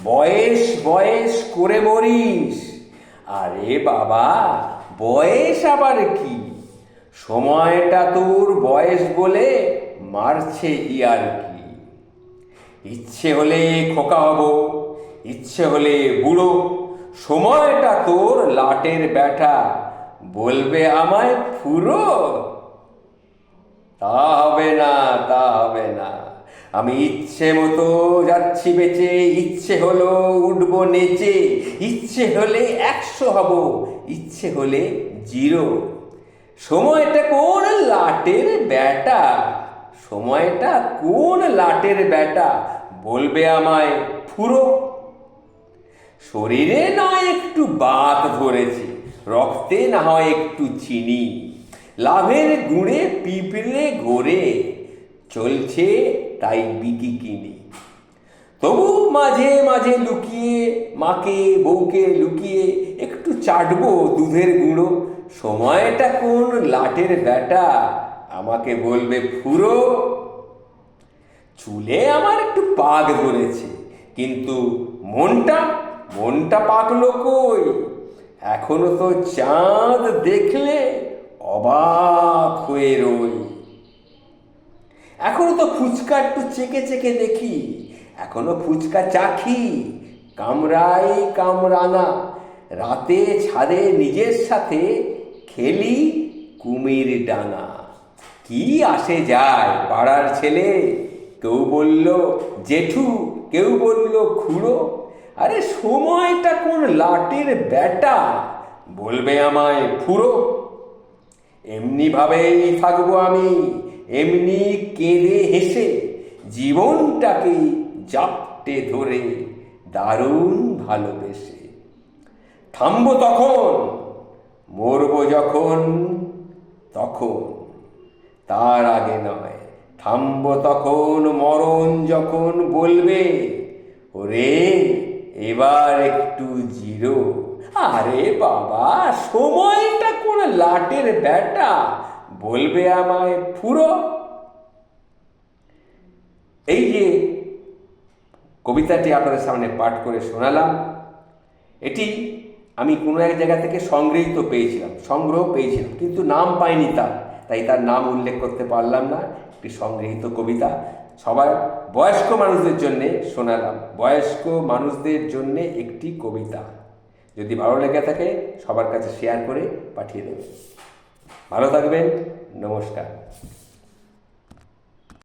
বয়েস বয়েস করে মরিস। আরে বাবা, বয়েস আবার কি? সময়টা তোর বয়স বলে মারছে ইয়ার কি। ইচ্ছে হলে খোকা হব, ইচ্ছে হলে বুড়ো, সময়টা তোর লাটের ব্যাটা, বলবে আমায় ফুরো। তা হবে না, তা হবে না। আমি ইচ্ছে মতো যাচ্ছি বেঁচে, ইচ্ছে হলো উঠবো নেচে, ইচ্ছে হলে 100 হব, ইচ্ছে হলে 0। সময়টা কোন লাটের ব্যাটা, সময়টা কোন লাটের ব্যাটা, বলবে আমায় ফুরো। শরীরে নয় একটু বাত ধরেছে, রক্তে না হয় একটু চিনি, লাভের গুঁড়ে পিঁপড়ে ঘোরে, চলছে তাই বিকি কিনি। তবু মাঝে মাঝে লুকিয়ে, মাকে বউকে লুকিয়ে একটু চাটবো দুধের গুঁড়ো। সময়টা কোন লাটের ব্যাটা, আমাকে বলবে ফুরো। চুলে আমার একটু পাক ধরেছে, কিন্তু মনটা মনটা পাকলো কই? এখনো তো চাঁদ দেখলে অবাক হয়ে রই। এখনো তো ফুচকা একটু চেকে চেকে দেখি, এখনো ফুচকা চাখি, কামড়াই কামরাঙা, রাতে ছাদে নিজের সাথে খেলি কুমির ডাঙা। কি আসে যায় পাড়ার ছেলে, কেউ বলল জেঠু, কেউ বলল খুড়ো। আরে সময়টা কোন লাটের ব্যাটা, বলবে আমায় ফুরো। এমনি ভাবেই থাকবো আমি, এমনি কেঁদে হেসে, জীবনটাকে জাপটে ধরে দারুণ ভালোবেসে। থামবো তখন, মরবো যখন তখন, তার আগে নয়। থামবো তখন, মরণ যখন বলবে ওরে এবার একটু জিরো। আরে বাবা, সময়টা কোন লাটের ব্যাটা, বলবে আমায় ফুরো। এই যে কবিতাটি আপনাদের সামনে পাঠ করে শোনালাম, এটি আমি কোনো এক জায়গা থেকে সংগ্রহ পেয়েছিলাম, কিন্তু নাম পাইনি তাই তার নাম উল্লেখ করতে পারলাম না। একটি সংগৃহীত কবিতা, সবার বয়স্ক মানুষদের জন্যে শোনালাম, বয়স্ক মানুষদের জন্যে একটি কবিতা। যদি ভালো লেগে থাকে সবার কাছে শেয়ার করে পাঠিয়ে দেবেন। ভালো থাকবেন, নমস্কার।